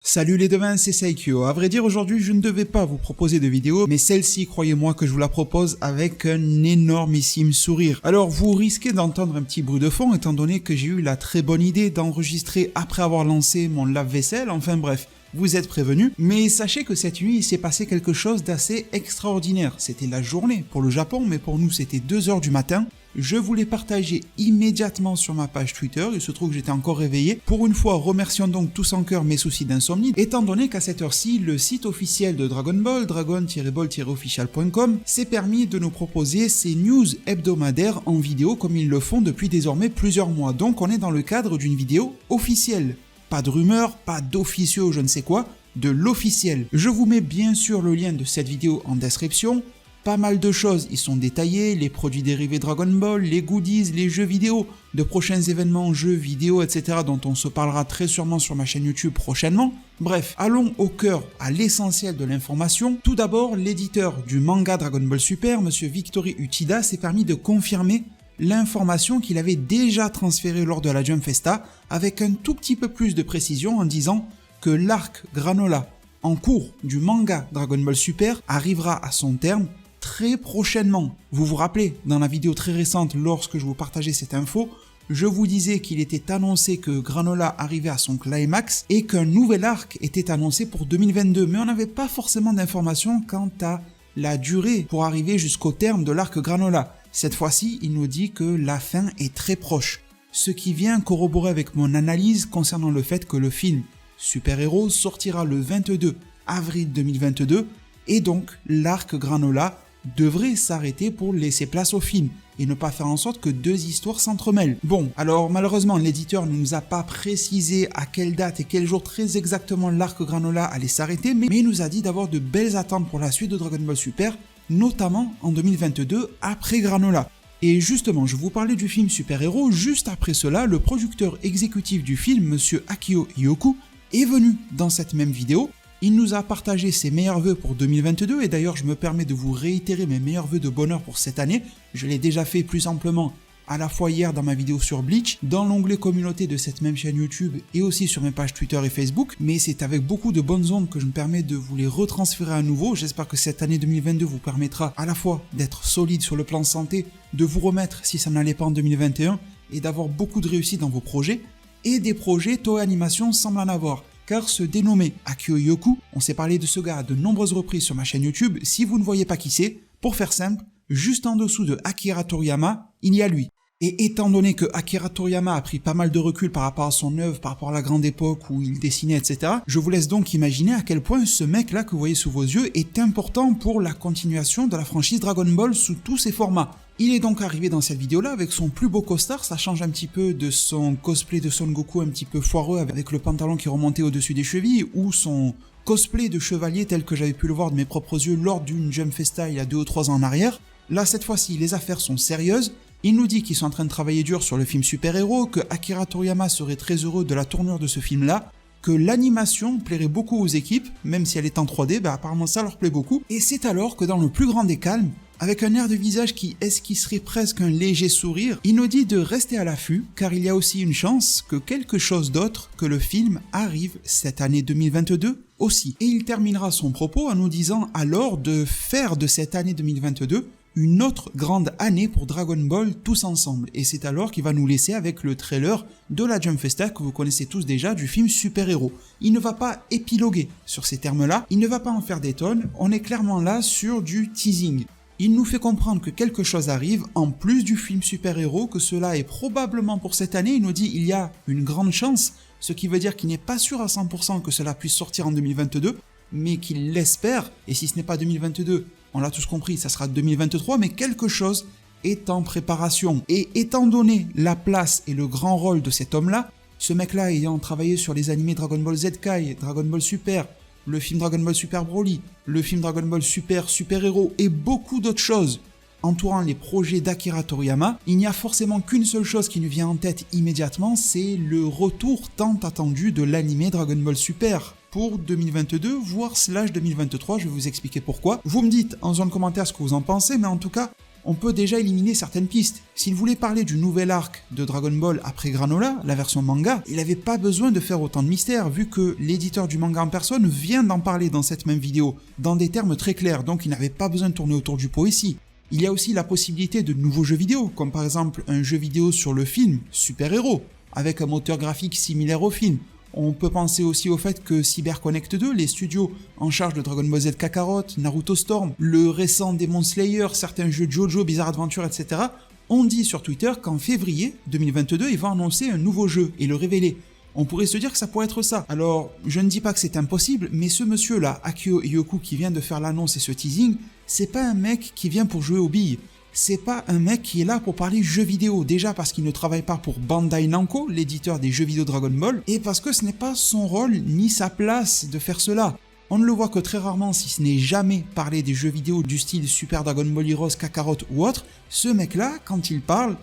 Salut les devins, c'est Saikyo. À vrai dire, aujourd'hui, je ne devais pas vous proposer de vidéo, mais celle-ci, croyez-moi que je vous la propose avec un énormissime sourire. Alors, vous risquez d'entendre un petit bruit de fond, étant donné que j'ai eu la très bonne idée d'enregistrer après avoir lancé mon lave-vaisselle, enfin bref. Vous êtes prévenus, mais sachez que cette nuit, il s'est passé quelque chose d'assez extraordinaire. C'était la journée pour le Japon, mais pour nous, c'était 2h du matin. Je vous l'ai partagé immédiatement sur ma page Twitter, il se trouve que j'étais encore réveillé. Pour une fois, remercions donc tous en cœur mes soucis d'insomnie, étant donné qu'à cette heure-ci, le site officiel de Dragon Ball, dragon-ball-official.com, s'est permis de nous proposer ces news hebdomadaires en vidéo comme ils le font depuis désormais plusieurs mois. Donc on est dans le cadre d'une vidéo officielle. Pas de rumeurs, pas d'officieux ou je ne sais quoi, de l'officiel. Je vous mets bien sûr le lien de cette vidéo en description. Pas mal de choses y sont détaillées, les produits dérivés Dragon Ball, les goodies, les jeux vidéo, de prochains événements, jeux vidéo, etc. dont on se parlera très sûrement sur ma chaîne YouTube prochainement. Bref, allons au cœur, à l'essentiel de l'information. Tout d'abord, l'éditeur du manga Dragon Ball Super, Monsieur Victory Uchida, s'est permis de confirmer l'information qu'il avait déjà transférée lors de la Jump Festa, avec un tout petit peu plus de précision en disant que l'arc Granola en cours du manga Dragon Ball Super arrivera à son terme très prochainement. Vous vous rappelez, dans la vidéo très récente, lorsque je vous partageais cette info, je vous disais qu'il était annoncé que Granola arrivait à son climax et qu'un nouvel arc était annoncé pour 2022, mais on n'avait pas forcément d'informations quant à la durée pour arriver jusqu'au terme de l'arc Granola. Cette fois-ci, il nous dit que la fin est très proche, ce qui vient corroborer avec mon analyse concernant le fait que le film Super Héros sortira le 22 avril 2022 et donc l'arc Granola devrait s'arrêter pour laisser place au film et ne pas faire en sorte que deux histoires s'entremêlent. Bon, alors malheureusement l'éditeur ne nous a pas précisé à quelle date et quel jour très exactement l'arc Granola allait s'arrêter, mais il nous a dit d'avoir de belles attentes pour la suite de Dragon Ball Super, notamment en 2022 après Granola. Et justement, je vous parlais du film Super Héros, juste après cela, le producteur exécutif du film, Monsieur Akio Yoku, est venu dans cette même vidéo. Il nous a partagé ses meilleurs vœux pour 2022 et d'ailleurs je me permets de vous réitérer mes meilleurs vœux de bonheur pour cette année. Je l'ai déjà fait plus amplement à la fois hier dans ma vidéo sur Bleach, dans l'onglet communauté de cette même chaîne YouTube et aussi sur mes pages Twitter et Facebook, mais c'est avec beaucoup de bonnes ondes que je me permets de vous les retransférer à nouveau. J'espère que cette année 2022 vous permettra à la fois d'être solide sur le plan santé, de vous remettre si ça n'allait pas en 2021 et d'avoir beaucoup de réussite dans vos projets. Et des projets Toei Animation semblent en avoir. Car ce dénommé Akio Yoku, on s'est parlé de ce gars à de nombreuses reprises sur ma chaîne YouTube, si vous ne voyez pas qui c'est, pour faire simple, juste en dessous de Akira Toriyama, il y a lui. Et étant donné que Akira Toriyama a pris pas mal de recul par rapport à son œuvre, par rapport à la grande époque où il dessinait, etc., je vous laisse donc imaginer à quel point ce mec-là que vous voyez sous vos yeux est important pour la continuation de la franchise Dragon Ball sous tous ses formats. Il est donc arrivé dans cette vidéo-là avec son plus beau costard, ça change un petit peu de son cosplay de Son Goku un petit peu foireux avec le pantalon qui remontait au-dessus des chevilles, ou son cosplay de chevalier tel que j'avais pu le voir de mes propres yeux lors d'une Jump Festa il y a 2 ou 3 ans en arrière. Là, cette fois-ci, les affaires sont sérieuses. Il nous dit qu'ils sont en train de travailler dur sur le film Super Héros, que Akira Toriyama serait très heureux de la tournure de ce film-là, que l'animation plairait beaucoup aux équipes, même si elle est en 3D, apparemment ça leur plaît beaucoup. Et c'est alors que dans le plus grand des calmes, avec un air de visage qui esquisserait presque un léger sourire, il nous dit de rester à l'affût, car il y a aussi une chance que quelque chose d'autre que le film arrive cette année 2022 aussi. Et il terminera son propos en nous disant alors de faire de cette année 2022 une autre grande année pour Dragon Ball tous ensemble. Et c'est alors qu'il va nous laisser avec le trailer de la Jump Festa que vous connaissez tous déjà du film Super Héros. Il ne va pas épiloguer sur ces termes-là, il ne va pas en faire des tonnes, on est clairement là sur du teasing. Il nous fait comprendre que quelque chose arrive en plus du film Super Héros, que cela est probablement pour cette année. Il nous dit il y a une grande chance, ce qui veut dire qu'il n'est pas sûr à 100% que cela puisse sortir en 2022, mais qu'il l'espère, et si ce n'est pas 2022, on l'a tous compris, ça sera 2023, mais quelque chose est en préparation. Et étant donné la place et le grand rôle de cet homme-là, ce mec-là ayant travaillé sur les animés Dragon Ball Z Kai, Dragon Ball Super, le film Dragon Ball Super Broly, le film Dragon Ball Super Super Héros et beaucoup d'autres choses entourant les projets d'Akira Toriyama, il n'y a forcément qu'une seule chose qui nous vient en tête immédiatement, c'est le retour tant attendu de l'animé Dragon Ball Super pour 2022, voire /2023, je vais vous expliquer pourquoi. Vous me dites en zone commentaire ce que vous en pensez, mais en tout cas, on peut déjà éliminer certaines pistes. S'il voulait parler du nouvel arc de Dragon Ball après Granola, la version manga, il n'avait pas besoin de faire autant de mystère, vu que l'éditeur du manga en personne vient d'en parler dans cette même vidéo, dans des termes très clairs, donc il n'avait pas besoin de tourner autour du pot ici. Il y a aussi la possibilité de nouveaux jeux vidéo, comme par exemple un jeu vidéo sur le film Super Hero, avec un moteur graphique similaire au film. On peut penser aussi au fait que CyberConnect 2, les studios en charge de Dragon Ball Z Kakarot, Naruto Storm, le récent Demon Slayer, certains jeux JoJo, Bizarre Adventure, etc., ont dit sur Twitter qu'en février 2022, ils vont annoncer un nouveau jeu et le révéler. On pourrait se dire que ça pourrait être ça. Alors, je ne dis pas que c'est impossible, mais ce monsieur-là, Akio Ioku, qui vient de faire l'annonce et ce teasing, c'est pas un mec qui vient pour jouer aux billes. C'est pas un mec qui est là pour parler jeux vidéo, déjà parce qu'il ne travaille pas pour Bandai Namco, l'éditeur des jeux vidéo Dragon Ball, et parce que ce n'est pas son rôle ni sa place de faire cela. On ne le voit que très rarement, si ce n'est jamais parler des jeux vidéo du style Super Dragon Ball Heroes, Kakarot ou autre. Ce mec-là, quand il parle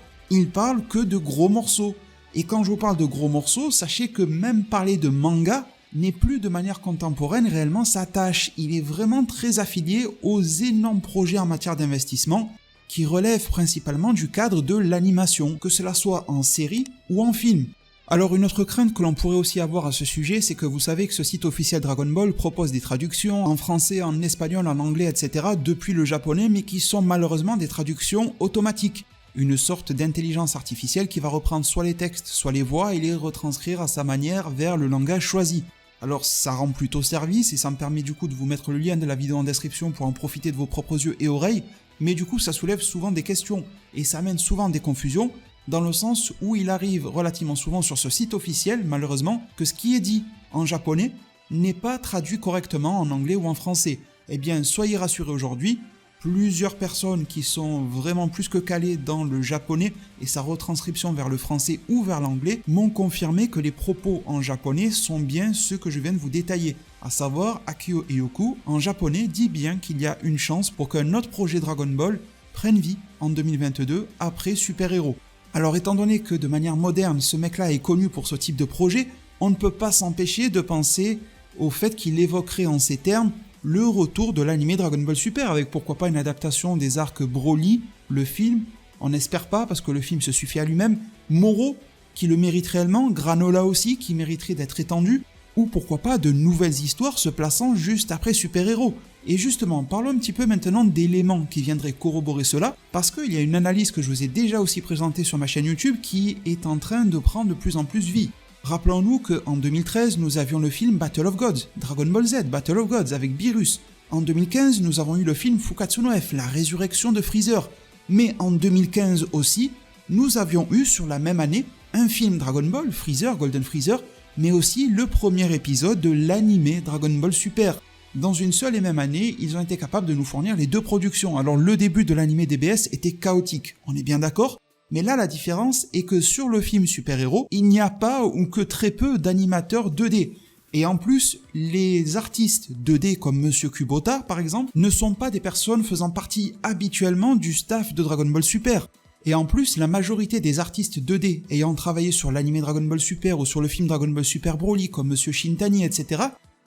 que de gros morceaux. Et quand je vous parle de gros morceaux, sachez que même parler de manga n'est plus de manière contemporaine réellement sa tâche. Il est vraiment très affilié aux énormes projets en matière d'investissement qui relèvent principalement du cadre de l'animation, que cela soit en série ou en film. Alors une autre crainte que l'on pourrait aussi avoir à ce sujet, c'est que vous savez que ce site officiel Dragon Ball propose des traductions en français, en espagnol, en anglais, etc. depuis le japonais, mais qui sont malheureusement des traductions automatiques. Une sorte d'intelligence artificielle qui va reprendre soit les textes, soit les voix et les retranscrire à sa manière vers le langage choisi. Alors ça rend plutôt service et ça me permet du coup de vous mettre le lien de la vidéo en description pour en profiter de vos propres yeux et oreilles, mais du coup ça soulève souvent des questions et ça amène souvent des confusions, dans le sens où il arrive relativement souvent sur ce site officiel, malheureusement, que ce qui est dit en japonais n'est pas traduit correctement en anglais ou en français. Eh bien, soyez rassurés aujourd'hui, plusieurs personnes qui sont vraiment plus que calées dans le japonais et sa retranscription vers le français ou vers l'anglais m'ont confirmé que les propos en japonais sont bien ceux que je viens de vous détailler. À savoir, Akio Ioku, en japonais, dit bien qu'il y a une chance pour qu'un autre projet Dragon Ball prenne vie en 2022 après Super Hero. Alors étant donné que de manière moderne, ce mec-là est connu pour ce type de projet, on ne peut pas s'empêcher de penser au fait qu'il évoquerait en ces termes le retour de l'anime Dragon Ball Super, avec pourquoi pas une adaptation des arcs Broly, le film, on n'espère pas parce que le film se suffit à lui-même, Moro, qui le mérite réellement, Granola aussi, qui mériterait d'être étendu, ou pourquoi pas de nouvelles histoires se plaçant juste après Super Hero. Et justement, parlons un petit peu maintenant d'éléments qui viendraient corroborer cela, parce qu'il y a une analyse que je vous ai déjà aussi présentée sur ma chaîne YouTube qui est en train de prendre de plus en plus vie. Rappelons-nous qu'en 2013, nous avions le film Battle of Gods, Dragon Ball Z, Battle of Gods avec Beerus. En 2015, nous avons eu le film Fukatsu no F, la résurrection de Freezer. Mais en 2015 aussi, nous avions eu sur la même année un film Dragon Ball, Freezer, Golden Freezer, mais aussi le premier épisode de l'anime Dragon Ball Super. Dans une seule et même année, ils ont été capables de nous fournir les deux productions. Alors le début de l'anime DBS était chaotique, on est bien d'accord ? Mais là, la différence est que sur le film Super Hero, il n'y a pas ou que très peu d'animateurs 2D. Et en plus, les artistes 2D comme Monsieur Kubota, par exemple, ne sont pas des personnes faisant partie habituellement du staff de Dragon Ball Super. Et en plus, la majorité des artistes 2D ayant travaillé sur l'anime Dragon Ball Super ou sur le film Dragon Ball Super Broly comme Monsieur Shintani, etc.,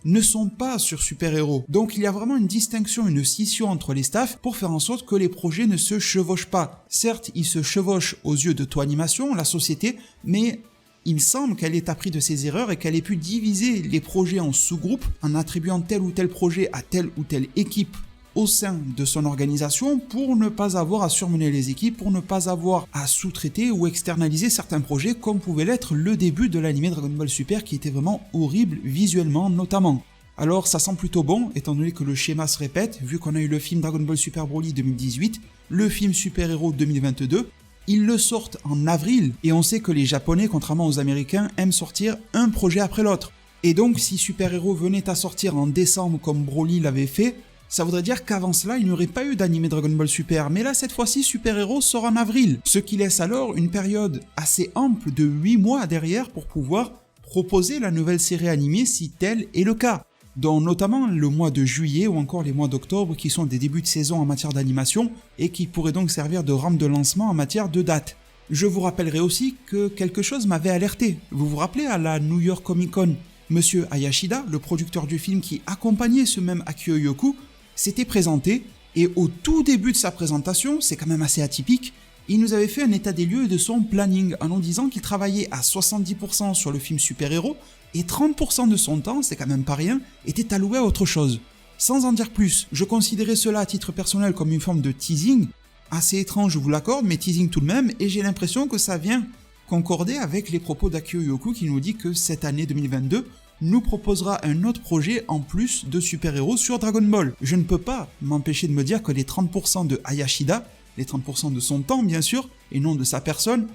ne sont pas sur Super Hero. Donc il y a vraiment une distinction, une scission entre les staffs pour faire en sorte que les projets ne se chevauchent pas. Certes, ils se chevauchent aux yeux de Toei Animation, la société, mais il semble qu'elle ait appris de ses erreurs et qu'elle ait pu diviser les projets en sous-groupes en attribuant tel ou tel projet à telle ou telle équipe au sein de son organisation pour ne pas avoir à surmener les équipes, pour ne pas avoir à sous-traiter ou externaliser certains projets comme pouvait l'être le début de l'anime Dragon Ball Super qui était vraiment horrible visuellement notamment. Alors ça sent plutôt bon étant donné que le schéma se répète vu qu'on a eu le film Dragon Ball Super Broly 2018, le film Super Hero 2022, ils le sortent en avril et on sait que les Japonais contrairement aux Américains aiment sortir un projet après l'autre. Et donc si Super Hero venait à sortir en décembre comme Broly l'avait fait, ça voudrait dire qu'avant cela, il n'y aurait pas eu d'anime Dragon Ball Super, mais là, cette fois-ci, Super Hero sort en avril, ce qui laisse alors une période assez ample de 8 mois derrière pour pouvoir proposer la nouvelle série animée si tel est le cas, dont notamment le mois de juillet ou encore les mois d'octobre qui sont des débuts de saison en matière d'animation et qui pourraient donc servir de rampe de lancement en matière de date. Je vous rappellerai aussi que quelque chose m'avait alerté. Vous vous rappelez à la New York Comic Con, Monsieur Hayashida, le producteur du film qui accompagnait ce même Akio Ioku, s'était présenté Et au tout début de sa présentation, c'est quand même assez atypique, il nous avait fait un état des lieux de son planning en nous disant qu'il travaillait à 70% sur le film super-héros et 30% de son temps, c'est quand même pas rien, était alloué à autre chose. Sans en dire plus, je considérais cela à titre personnel comme une forme de teasing, assez étrange je vous l'accorde, mais teasing tout de même, et j'ai l'impression que ça vient concorder avec les propos d'Akio Yoku qui nous dit que cette année 2022 nous proposera un autre projet en plus de super-héros sur Dragon Ball. Je ne peux pas m'empêcher de me dire que les 30% de Hayashida, les 30% de son temps bien sûr, et non de sa personne,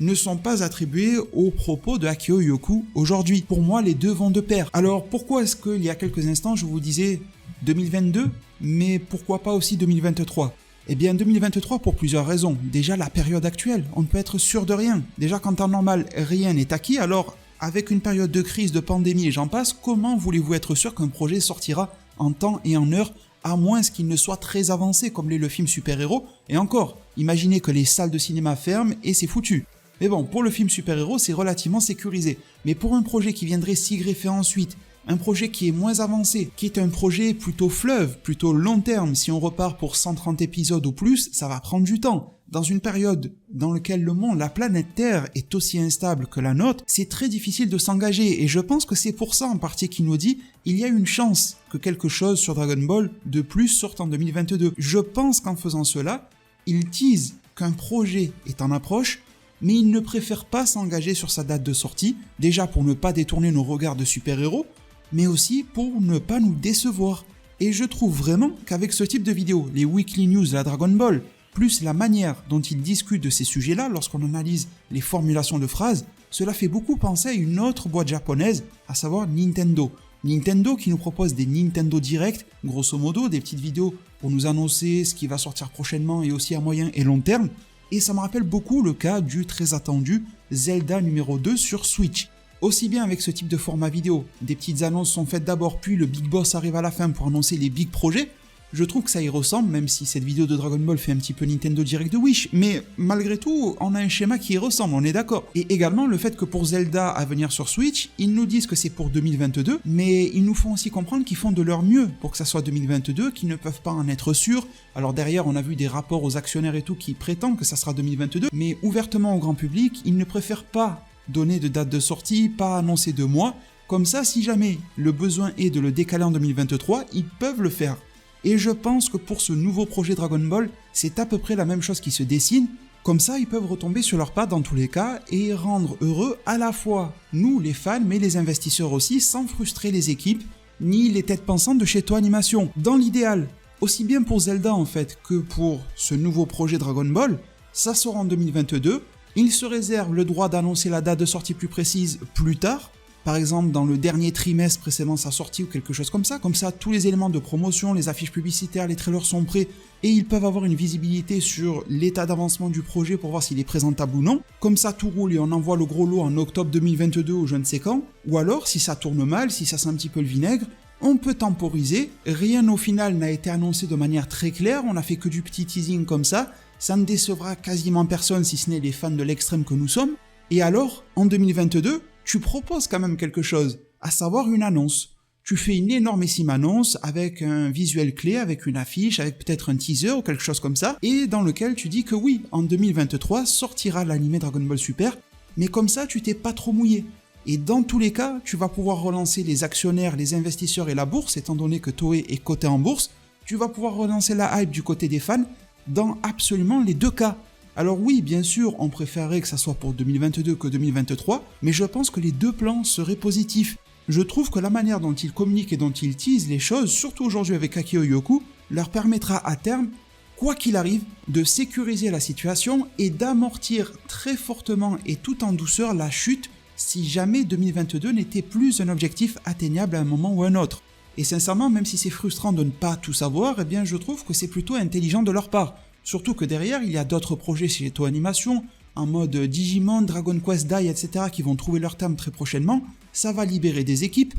ne sont pas attribués aux propos de Akio Yoku aujourd'hui. Pour moi, les deux vont de pair. Alors pourquoi est-ce qu'il y a quelques instants je vous disais 2022, mais pourquoi pas aussi 2023 ? Eh bien 2023 pour plusieurs raisons. Déjà la période actuelle, on ne peut être sûr de rien. Déjà qu'en temps normal, rien n'est acquis, alors avec une période de crise, de pandémie et j'en passe, comment voulez-vous être sûr qu'un projet sortira en temps et en heure, à moins qu'il ne soit très avancé comme l'est le film super-héros? Et encore, imaginez que les salles de cinéma ferment et c'est foutu. Mais bon, pour le film super-héros, c'est relativement sécurisé. Mais pour un projet qui viendrait s'y greffer ensuite, un projet qui est moins avancé, qui est un projet plutôt fleuve, plutôt long terme, si on repart pour 130 épisodes ou plus, ça va prendre du temps. Dans une période dans laquelle le monde, la planète Terre est aussi instable que la nôtre, c'est très difficile de s'engager et je pense que c'est pour ça en partie qu'il nous dit il y a une chance que quelque chose sur Dragon Ball de plus sorte en 2022. Je pense qu'en faisant cela, il tease qu'un projet est en approche, mais il ne préfère pas s'engager sur sa date de sortie, déjà pour ne pas détourner nos regards de super-héros, mais aussi pour ne pas nous décevoir. Et je trouve vraiment qu'avec ce type de vidéo, les weekly news de la Dragon Ball, plus la manière dont il discute de ces sujets-là lorsqu'on analyse les formulations de phrases, cela fait beaucoup penser à une autre boîte japonaise, à savoir Nintendo. Nintendo qui nous propose des Nintendo Direct, grosso modo des petites vidéos pour nous annoncer ce qui va sortir prochainement et aussi à moyen et long terme, et ça me rappelle beaucoup le cas du très attendu Zelda numéro 2 sur Switch. Aussi bien avec ce type de format vidéo, des petites annonces sont faites d'abord puis le big boss arrive à la fin pour annoncer les big projets, je trouve que ça y ressemble même si cette vidéo de Dragon Ball fait un petit peu Nintendo Direct de Wish, mais malgré tout on a un schéma qui y ressemble, on est d'accord. Et également le fait que pour Zelda à venir sur Switch, ils nous disent que c'est pour 2022, mais ils nous font aussi comprendre qu'ils font de leur mieux pour que ça soit 2022, qu'ils ne peuvent pas en être sûrs. Alors derrière on a vu des rapports aux actionnaires et tout qui prétendent que ça sera 2022, mais ouvertement au grand public, ils ne préfèrent pas donner de date de sortie, pas annoncer de mois, comme ça si jamais le besoin est de le décaler en 2023, ils peuvent le faire. Et je pense que pour ce nouveau projet Dragon Ball, c'est à peu près la même chose qui se dessine, comme ça ils peuvent retomber sur leurs pas dans tous les cas et rendre heureux à la fois nous les fans mais les investisseurs aussi sans frustrer les équipes ni les têtes pensantes de chez Toho Animation. Dans l'idéal, aussi bien pour Zelda en fait que pour ce nouveau projet Dragon Ball, ça sort en 2022, il se réserve le droit d'annoncer la date de sortie plus précise plus tard, par exemple dans le dernier trimestre précédant sa sortie ou quelque chose comme ça tous les éléments de promotion, les affiches publicitaires, les trailers sont prêts et ils peuvent avoir une visibilité sur l'état d'avancement du projet pour voir s'il est présentable ou non, comme ça tout roule et on envoie le gros lot en octobre 2022 ou je ne sais quand, ou alors si ça tourne mal, si ça sent un petit peu le vinaigre, on peut temporiser, rien au final n'a été annoncé de manière très claire, on a fait que du petit teasing comme ça ne décevra quasiment personne si ce n'est les fans de l'extrême que nous sommes, et alors en 2022, tu proposes quand même quelque chose, à savoir une annonce. Tu fais une énormissime annonce avec un visuel clé, avec une affiche, avec peut-être un teaser ou quelque chose comme ça, et dans lequel tu dis que oui, en 2023 sortira l'anime Dragon Ball Super, mais comme ça tu t'es pas trop mouillé. Et dans tous les cas, tu vas pouvoir relancer les actionnaires, les investisseurs et la bourse, étant donné que Toei est coté en bourse, tu vas pouvoir relancer la hype du côté des fans dans absolument les deux cas. Alors oui, bien sûr, on préférerait que ça soit pour 2022 que 2023, mais je pense que les deux plans seraient positifs. Je trouve que la manière dont ils communiquent et dont ils teasent les choses, surtout aujourd'hui avec Akio Yoku, leur permettra à terme, quoi qu'il arrive, de sécuriser la situation et d'amortir très fortement et tout en douceur la chute si jamais 2022 n'était plus un objectif atteignable à un moment ou un autre. Et sincèrement, même si c'est frustrant de ne pas tout savoir, eh bien je trouve que c'est plutôt intelligent de leur part. Surtout que derrière, il y a d'autres projets chez Toho Animation, en mode Digimon, Dragon Quest Dai, etc. qui vont trouver leur terme très prochainement. Ça va libérer des équipes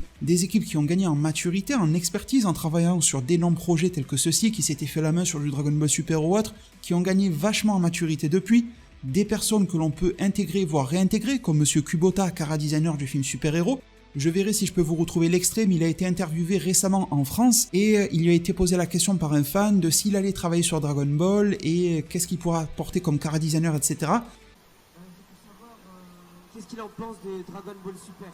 qui ont gagné en maturité, en expertise, en travaillant sur d'énormes projets tels que ceux-ci, qui s'étaient fait la main sur du Dragon Ball Super ou autre, qui ont gagné vachement en maturité depuis, des personnes que l'on peut intégrer, voire réintégrer, comme Monsieur Kubota, cara designer du film Super Héros, Je verrai si je peux vous retrouver l'extrait, mais il a été interviewé récemment en France et il lui a été posé la question par un fan de s'il allait travailler sur Dragon Ball et qu'est-ce qu'il pourra apporter comme chara designer, etc. C'est pour savoir qu'est-ce qu'il en pense des Dragon Ball Super.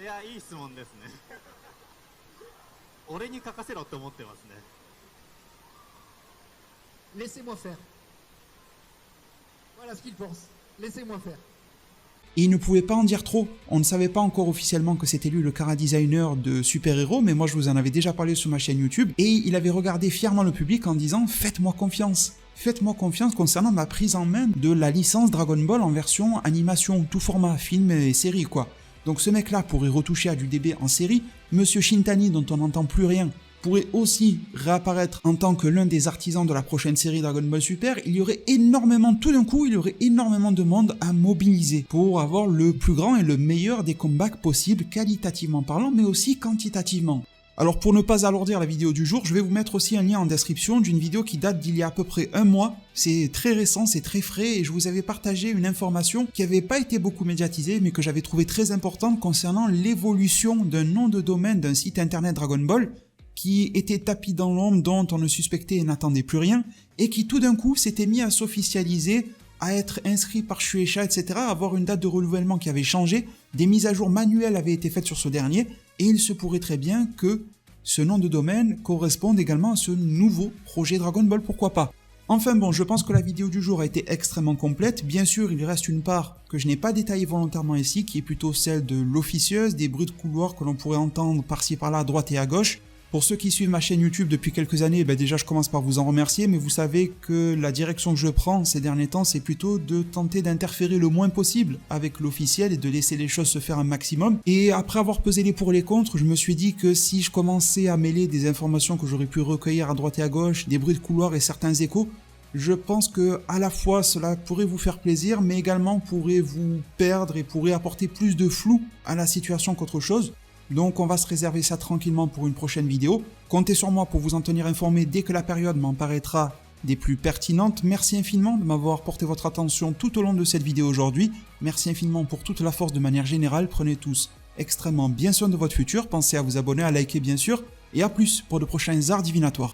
いや、いい質問ですね。俺に書かせろって思ってますね。Laissez-moi faire. Voilà ce qu'il pense. Laissez-moi faire. Et il ne pouvait pas en dire trop. On ne savait pas encore officiellement que c'était lui le chara designer de super-héros, mais moi je vous en avais déjà parlé sur ma chaîne YouTube, et il avait regardé fièrement le public en disant « Faites-moi confiance ». Faites-moi confiance concernant ma prise en main de la licence Dragon Ball en version animation, tout format, film et série quoi. Donc ce mec-là pourrait retoucher à du DB en série, Monsieur Shintani dont on n'entend plus rien pourrait aussi réapparaître en tant que l'un des artisans de la prochaine série Dragon Ball Super. Il y aurait énormément, tout d'un coup, il y aurait énormément de monde à mobiliser pour avoir le plus grand et le meilleur des comebacks possibles, qualitativement parlant, mais aussi quantitativement. Alors pour ne pas alourdir la vidéo du jour, je vais vous mettre aussi un lien en description d'une vidéo qui date d'il y a à peu près un mois. C'est très récent, c'est très frais et je vous avais partagé une information qui n'avait pas été beaucoup médiatisée mais que j'avais trouvé très importante concernant l'évolution d'un nom de domaine d'un site internet Dragon Ball qui était tapis dans l'ombre, dont on ne suspectait et n'attendait plus rien, et qui tout d'un coup s'était mis à s'officialiser, à être inscrit par Shueisha, etc., à avoir une date de renouvellement qui avait changé, des mises à jour manuelles avaient été faites sur ce dernier, et il se pourrait très bien que ce nom de domaine corresponde également à ce nouveau projet Dragon Ball, pourquoi pas. Enfin bon, je pense que la vidéo du jour a été extrêmement complète. Bien sûr, il reste une part que je n'ai pas détaillée volontairement ici, qui est plutôt celle de l'officieuse, des bruits de couloir que l'on pourrait entendre par-ci par-là, à droite et à gauche. Pour ceux qui suivent ma chaîne YouTube depuis quelques années, déjà je commence par vous en remercier, mais vous savez que la direction que je prends ces derniers temps, c'est plutôt de tenter d'interférer le moins possible avec l'officiel et de laisser les choses se faire un maximum. Et après avoir pesé les pour et les contre, je me suis dit que si je commençais à mêler des informations que j'aurais pu recueillir à droite et à gauche, des bruits de couloir et certains échos, je pense que à la fois cela pourrait vous faire plaisir, mais également pourrait vous perdre et pourrait apporter plus de flou à la situation qu'autre chose. Donc on va se réserver ça tranquillement pour une prochaine vidéo. Comptez sur moi pour vous en tenir informé dès que la période m'en paraîtra des plus pertinentes. Merci infiniment de m'avoir porté votre attention tout au long de cette vidéo aujourd'hui. Merci infiniment pour toute la force de manière générale. Prenez tous extrêmement bien soin de votre futur. Pensez à vous abonner, à liker bien sûr. Et à plus pour de prochains arts divinatoires.